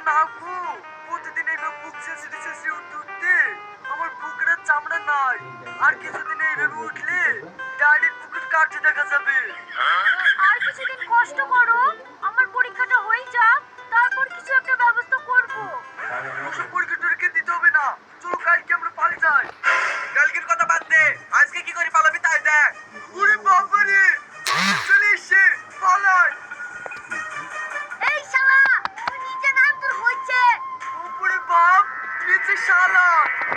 না গো, প্রতিদিন এইভাবে বুক ছেঁচড়ে ছেঁচড়ে উঠতে উঠতে আমার বুকের আর চামড়া নাই। আর কিছুদিন এইভাবে উঠলে ডাইরেক্ট বুকের কাটতে দেখা যাবে। আর কিছুদিন কষ্ট করো, আমার পরীক্ষাটা হয়ে যাক, তারপর কিছু একটা ব্যবস্থা করব। ওসব পরীক্ষা টরীক্ষা দিতে হবে না, চলো কালকে আমরা পালিয়ে যাই। কালকের কথা বাদ দে, আজকে কি করে পালাবি তাই দেখ। ওরে বাবারে, চলে এসছে, পালাই। এই শালা, তুই নিচে নাম, তোর হচ্ছে। উপরে বাপ, নিচে শালা,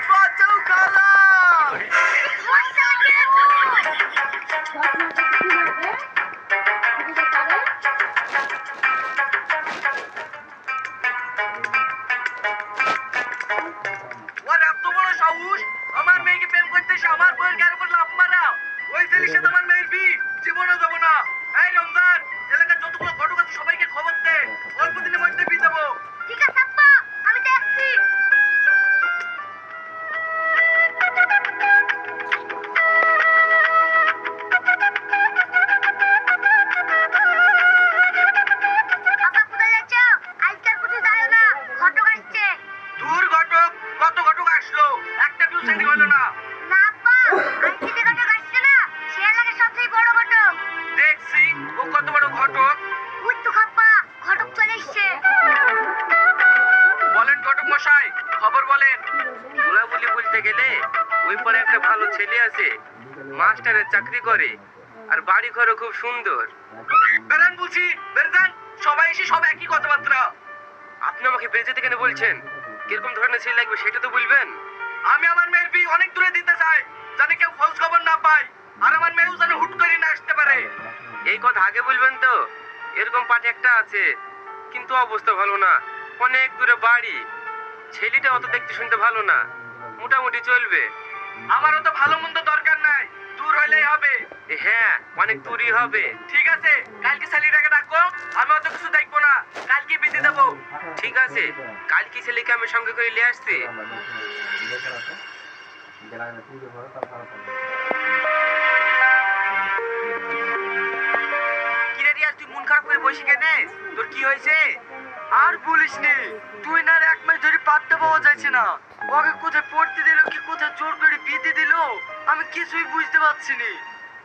বাঁচাও খালা। ওর এত বড় সাহস, আমার মেয়েকে প্রেম করতে এসে আমার বউয়ের গায়ের উপর লাফ মারা। ওই ছেলের সাথে আমার মেয়ের বিয়ে জীবনেও যাবো না। এই রমজান, এলাকার যতগুলো ঘটক আছে সবাইকে খবর দে, অল্প দিনের মধ্যে বিয়ে দেবো। ঠিক আছে আব্বা, আমি দেখছি। আব্বা কোথায় যাচ্ছ? আজকাল কোথাও যাও না, ঘটক আসছে। দূর ঘটক, কত ঘটক আসলো, একটা বিউ সেন্ডিং হলো না। না আব্বা, আজকে যে ঘটক আসছে না, সে এলাকার সবচেয়ে বড় ঘটক। দেখছি ও কত বড় ঘটক। ওই তো খাপ্পা, ঘটক চলে এসছে। বলেন ঘটক মশাই, খবর বলেন। বলাবলি বলতে গেলে ওই পারে একটা ভালো ছেলে আছে, মাস্টারের চাকরি করে, আর বাড়ি ঘরও খুব সুন্দর। বেরান বলছি, বেরজান, সবাই এসে সব একই কথাবার্তা। আপনি আমাকে বের যেতে কেন বলছেন? কিরকম ধরনের ছেলে লাগবে সেটা তো বলবেন। আমি আমার মেয়ের বিয়ে অনেক দূরে দিতে চাই, জানি কেউ খোঁজ খবর না পায়, আর আমার মেয়েও যেন হুট করে না আসতে পারে। এই কথা আগে বলবেন তো। এরকম পার্টি একটা আছে, কিন্তু অবস্থা ভালো না, অনেক দূরে বাড়ি। ছেলেটা অত দেখতে শুনতে ভালো না, মোটামুটি চলবে। আমারও তো ভালো মন্দ দরকার নাই, দূর হইলেই হবে। হ্যাঁ, অনেক দূরই হবে। ঠিক আছে, কালকে ছেলেটাকে ডাকো, আমি অত কিছু দেখবো না, কালকে বিধি দেবো। ঠিক আছে, কালকে ছেলেকে আমি সঙ্গে করে নিয়ে আসছি। কিরে রিয়াজ, তুই মন খারাপ করে বসে কেনে? তোর কি হয়েছে? আর বলিস নি, তুই না আর এক মাস ধরে পাত্তা পাওয়া যাচ্ছে না। ওকে কোথায় পড়তে দিল, কি কোথায় জোর করে বিয়ে দিল, আমি কিছুই বুঝতে পারছি নি।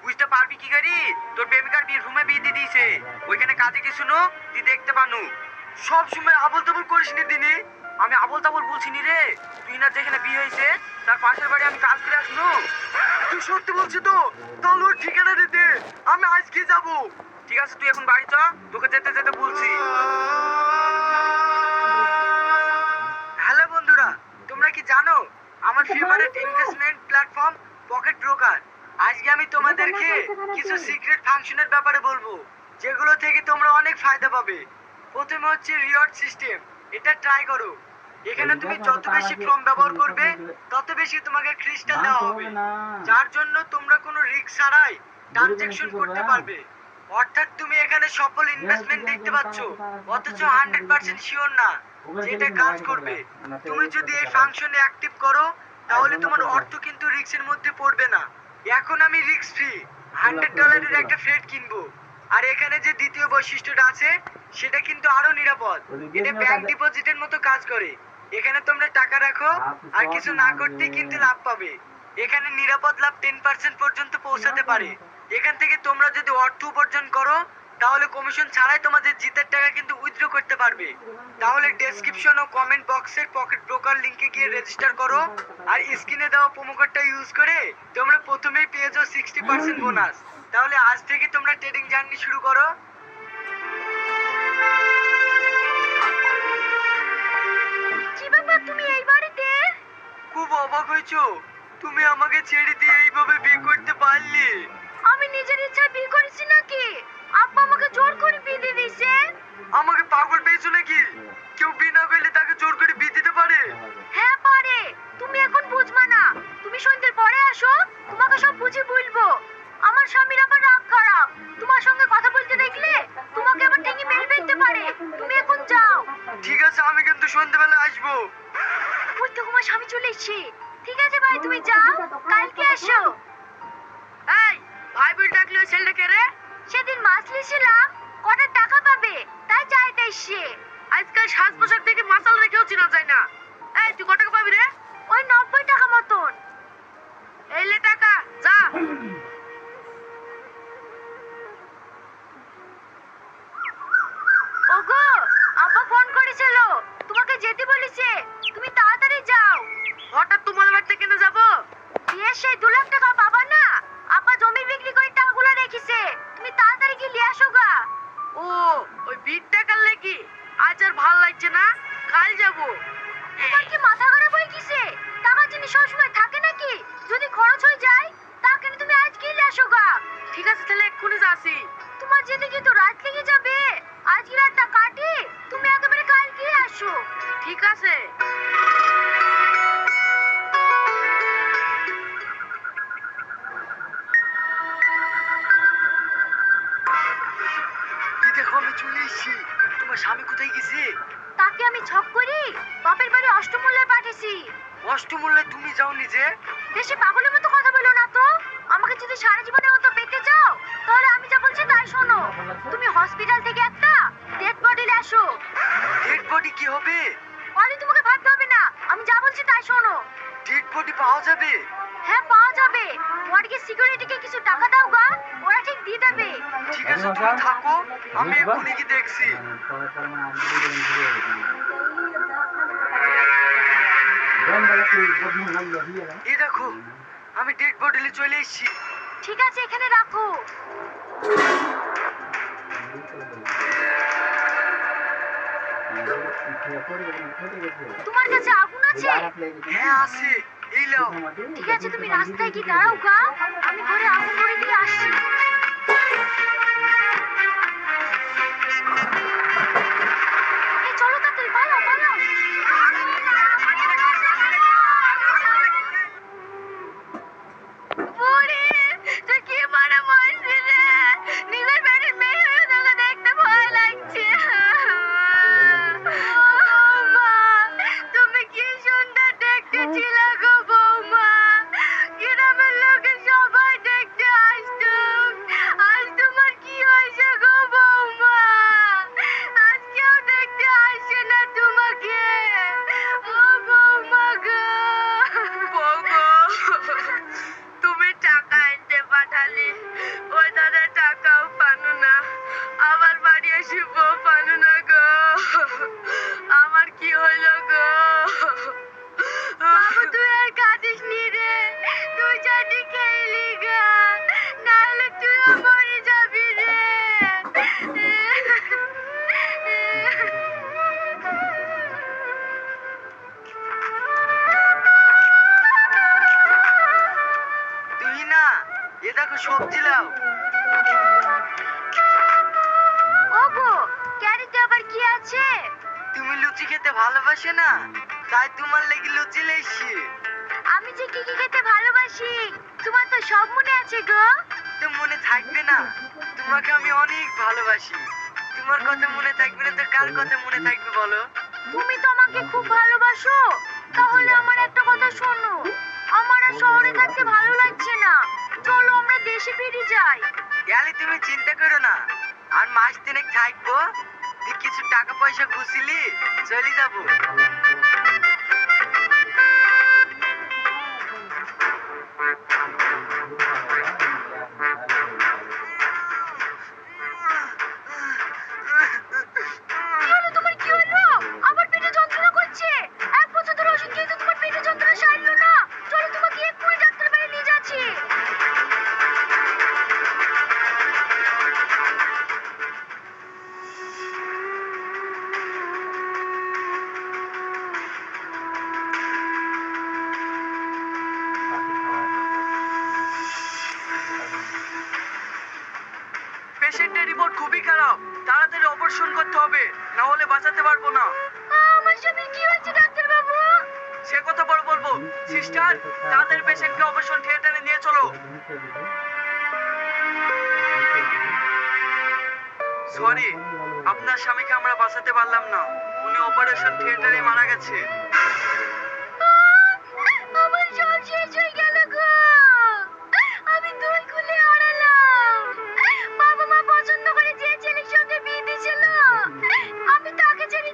বুঝতে পারবি কি করি? তোর প্রেমিকার বিয়ে রুমে বিয়ে দিয়ে দিয়েছে, ওইখানে কাজে কি শুনো তুই দেখতে পানু। সব সময় আবল তাবল করিস নি দিনি। আমি আবল তাবল বলছি নি রে, তুই না যেখানে বিয়ে হয়েছে তার পাশের বাড়ি আমি কাজ করে আসনু। তুই সত্যি বলছিস তো? তাহলে ওর ঠিকানা দিতে আমি আজকে যাব। ঠিক আছে, তুই এখন বাড়ি চ, তোকে যেতে যেতে বলছি। হ্যালো বন্ধুরা, তোমরা কি জানো আমার favourite investment platform pocket broker? আজকে আমি তোমাদেরকে কিছু সিক্রেট ফাংশনের ব্যাপারে বলবো, যেগুলো থেকে তোমরা অনেক ফায়দা পাবে। প্রথমে হচ্ছে রিওয়ার্ড সিস্টেম, এটা ট্রাই করো। এখানে তুমি যত বেশি ফর্ম ব্যবহার করবে তত বেশি তোমাকে ক্রিস্টাল দেওয়া হবে, যার জন্য তোমরা কোনো রিস্ক ছাড়াই ট্রানজাকশন করতে পারবে। অর্থাৎ তুমি এখানে সফল ইনভেস্টমেন্ট দেখতে পাচ্ছ, অথচ 100% শিওর না যে এটা কাজ করবে। তুমি যদি এই ফাংশনে অ্যাক্টিভ করো তাহলে তোমার অর্থ কিন্তু রিস্কের মধ্যে পড়বে না। এখন আমি রিস্ক ফ্রি $100 একটা ফ্রেড কিনবো, আর এখানে যে দ্বিতীয় বৈশিষ্ট্যটা আছে সেটা কিন্তু আরো নিরাপদ। এটা ব্যাংক ডিপোজিটের মতো কাজ করে। এখানে তোমরা টাকা রাখো আর কিছু না করতেই কিন্তু লাভ পাবে। এখানে নিরাপদ লাভ 10% পর্যন্ত পৌঁছাতে পারে। এখান থেকে তোমরা যদি অর্থ উপার্জন করো তাহলে কমিশন ছাড়াই তোমাদের জিতের টাকা কিন্তু উইথড্র করতে পারবে। তাহলে ডেসক্রিপশন ও কমেন্ট বক্সের পকেট ব্রোকার লিংকে গিয়ে রেজিস্টার করো, আর স্ক্রিনে দেওয়া প্রোমো কোডটা ইউজ করে তোমরা প্রথমেই পেয়ে যাও 60% বোনাস। তাহলে আজ থেকে তোমরা ট্রেডিং জার্নি শুরু করো। কি ব্যাপার, তুমি এই বাড়িতে? খুব অবাক হয়েছো? তুমি আমাকে ছেড়ে দিয়ে এইভাবে বিয়ে করতে পারলে? আমি নিজের ইচ্ছায় বিয়ে করেছি নাকি? আব্বা আমাকে জোর করে বিয়ে দিয়ে দিয়েছে। আমাকে পাগল পেয়েছো নাকি? কেউ বিনা করলে তাকে জোর করে বিয়ে দিতে পারে? হ্যাঁ পারে, তুমি এখন বুঝবা না। তুমি সন্ধ্যের পরে আসো, তোমাকে সব বুঝিয়ে বলবো। আমার স্বামীর আবার রাগ খারাপ, তোমার সঙ্গে কথা বলতে দেখলে তোমাকে আবার ঠেঙে মেরে ফেলতে পারে। তুমি এখন যাও। ঠিক আছে, আমি কিন্তু সন্ধ্যেবেলা আসবো। ওই তো তোমার স্বামী চলে এসেছে। ঠিক আছে ভাই, তুমি যাও, কালকে এসো। এই, ভাই বল ডাকলে ওই ছেলেটা কে রে? সেদিন মাছ লিয়েছিলাম, কটা টাকা পাবে তাই চাইতে এসছে। আজকাল সাজ পোশাক দেখে মাসাল রেখেও চেনা যায় না। এই তুই কত টাকা পাবি রে? ওই 90 টাকা মতন। এই লে টাকা, যা। ওগো, আব্বা ফোন করেছিল, তোমাকে যেতে বলেছে, তুমি তাড়াতাড়ি যাও। হঠাৎ তোমার বাড়িতে কেন যাব? বিয়ের সেই 2 লাখ টাকা পাবা না, আব্বা জমি বিক্রি করে টাকাগুলো রেখেছে, তুমি তাড়াতাড়ি গিয়ে নিয়ে আসো গা। ও, ওই বিট টাকার লাগি? আজ আর ভাল লাগছে না, কাল যাব। তোমার কি মাথা খারাপ হয়ে গেছে? টাকা জিনিস সবসময় থাকে নাকি? যদি খরচ হয়ে যায় তা কেন তুমি আজকেই নিয়ে আসো গা। ঠিক আছে, তাহলে এক্ষুনি যাচ্ছি। তোমার যেদিকে তো রাত লেগে যাবে, আজকে রাতটা কাটি, তুমি একেবারে কালকে আসো। ঠিক আছে। কি দেখো, আমি চলে এসেছি। তোমার স্বামী কোথায় গেছে? তাকে আমি ছক করি বাপের বাড়ি অষ্টমূল্যে পাঠিয়েছি। অষ্টমূল্যে তুমি যাওনি যে? বেশি পাগলের মতো কথা বলো না তো। আমাকে যদি সারা জীবনের মতো পেতে চাও তাহলে আমি যা বলছি তাই শোনো। তুমি হসপিটাল থেকে একটা ডেড বডি নিয়ে আসো। ডেড বডি কি হবে? আরে তোমাকে ভাবতে হবে না, আমি যা বলছি তাই শোনো। ডেড বডি পাওয়া যাবে? হ্যাঁ, পাওয়া যাবে। ওয়ার্ডের সিকিউরিটিকে কিছু টাকা দাও গা, ওরা ঠিক দিয়ে দেবে। ঠিক আছে, তুমি থাকো, আমি এক্ষুনি কি দেখছি। এই দেখো, আমি ডেড বডি নিয়ে চলে এসেছি। ঠিক আছে, এখানে রাখো। তোমার কাছে আগুন আছে? হ্যাঁ আছে, এই নাও। ঠিক আছে, তুমি রাস্তায় কি দাঁড়াও গা, আমি ঘরে আগুন ধরে দিয়ে আসছি। এই চলো তাড়াতাড়ি, পালাও পালাও। বুড়ি, তুই কি মারা মারছিস রে? নিজের বাড়ির মেয়ে হয়ে তোকে দেখতে ভয় লাগছে। বৌমা, তুমি কি সুন্দর দেখতে ছিলে গো বৌমা। গ্রামের লোকে সবাই দেখতে আসতো, আজ তোমার কি হয়েছে গো বৌমা? আজ কেউ দেখতে আসে না তোমাকে। ও বৌমা গো। বৌমা, তুমি টাকা আনতে পাঠালে, ওই দাদা টাকাও পানো না, আবার বাড়ি এসে বউ পানো না গো। আমার কি হইলো গো? বাবু, তুই আর কাঁদিস নি রে, তুই চাটি খেলি গা, নাহলে তুইও মরে যাবি রে। তুই না, এ দেখো সবজি লাও। ওগো, ক্যারিতে আবার কি আছে? তুমি লুচি খেতে ভালোবাসে না, তাই তোমার লেগে লুচি লেছি। আমি যে কি কি খেতে ভালোবাসি তোমার তো সব মনে আছে গো। তো মনে থাকবে না? তোমাকে আমি অনেক ভালোবাসি। তোমার কথা মনে থাকবে না তো কার কথা মনে থাকবে বলো? তুমি তো আমাকে খুব ভালোবাসো, তাহলে আমার একটা কথা শোনো, আমার আর শহরে থাকতে ভালো লাগছে না, চলো আমরা দেশে ফিরে যাই। গেলে তুমি চিন্তা করো না, আর মাস তিনেক থাকবো, দিয়ে কিছু টাকা পয়সা খুশিলি চলে যাবো। কি হলো তোমার, কি হলো? আমার পেটে যন্ত্রণা করছে, 1 বছর ধরে ওষুধ খেয়ে তো তোমার পেটে যন্ত্রণা সারলো না। চলো তোমাকে এক্ষুনি ডাক্তার বাড়ি নিয়ে যাচ্ছি। পেশেন্টের রিপোর্ট খুবই খারাপ, তাড়াতাড়ি অপারেশন করতে হবে, না হলে বাঁচাতে পারবো না। আমার স্বামীর কি হয়েছে ডাক্তার বাবু? সে কথা পরে বলবো। সিস্টার, তাড়াতাড়ি পেশেন্টকে অপারেশন থিয়েটারে নিয়ে চলো। সরি, আপনার স্বামীকে আমরা বাঁচাতে পারলাম না, উনি অপারেশন থিয়েটারে মারা গেছে। আমার সব শেষ হয়ে গেল গো, আমি দুই খুলে হারালাম। বাবা মা পছন্দ করে যে ছেলের সঙ্গে বিয়ে দিয়েছিল, আমি তাকে ছেড়ে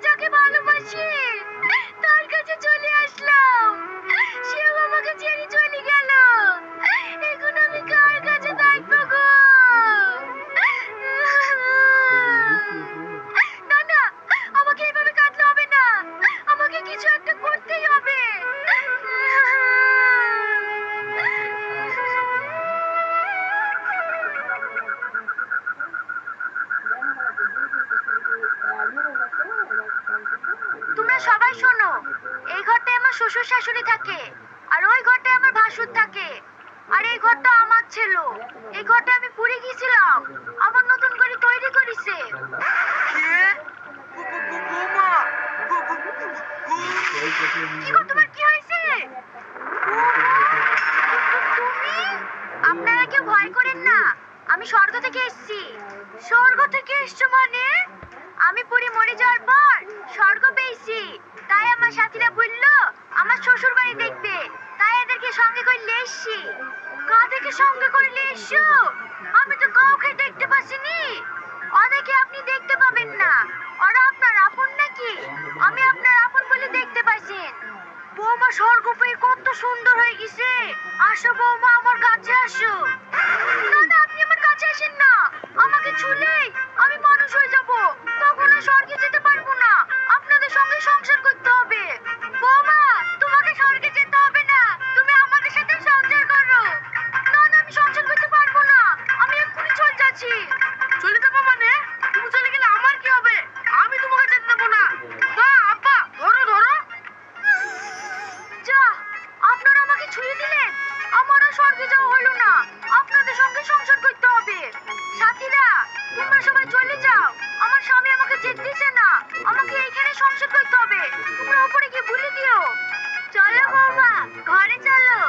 আমাকে করতেই হবে। তোমরা সবাই শোনো, এই ঘরটায় আমার শ্বশুর শাশুড়ি থাকে, আর ওই ঘরটায় আমার ভাসুর থাকে, আর এই ঘরটা আমার ছিল। এই ঘরটা আমি পুড়ে গিয়েছিলাম, আবার নতুন করে তৈরি করেছে। কে? বৌমা, কি গো, তোমার কি হয়েছে? তুমি? আপনারা কেউ ভয় করেন না, আমি স্বর্গ থেকে এসেছি। স্বর্গ থেকে এসছো মানে? আমি পুরি মরে যাওয়ার পর স্বর্গ পেয়েছি, তাই আমার সাথীরা বললো আমার শ্বশুর বাড়ি দেখবে, তাই এদেরকে সঙ্গে করে নিয়ে এসেছি। কাদেরকে সঙ্গে করে নিয়ে এসছো? আমি তো কাউকে দেখতে পাচ্ছিনি। অনেকে আপনি দেখতে পাবেন না, ওরা আপনার আপন নাকি? আমি আপনার আপন বলে দেখতে পাইছেন। বৌমা স্বর্গ পেয়ে কত সুন্দর হয়ে গেছে। আসো বৌমা, আমার কাছে আসো। না না, আপনি আমার কাছে আসেন না, আমাকে ছুলেই আমি মানুষ হয়ে যাব, তখন আর স্বর্গে যেতে পারবো না। আপনাদের সঙ্গে সংসার করতে হবে। বৌমা, তোমাকে স্বর্গে যেতে হবে না, তুমি আমাদের সাথে সংসার করো। না না, আমি সংসার করতে পারবো না, আমি এক্ষুনি চলে যাচ্ছি। চলে যাবো মানে? তুমি চলে গেলে আমার কি হবে? আমি তোমাকে যেতে দেবো না। না আব্বা, ধরো ধরো। যা, আপনারা আমাকে ছুঁয়ে দিলেন, আমার আর স্বর্গে যাওয়া হলো না, আপনাদের সঙ্গে সংসার করতে হবে। সাথীরা, তোমরা সবাই চলে যাও, আমার স্বামী আমাকে যেতে দিচ্ছে না, আমাকে এইখানে সংসার করতে হবে। তোমরা উপরে গিয়ে বলে দিও। চলো বৌমা, ঘরে চলো।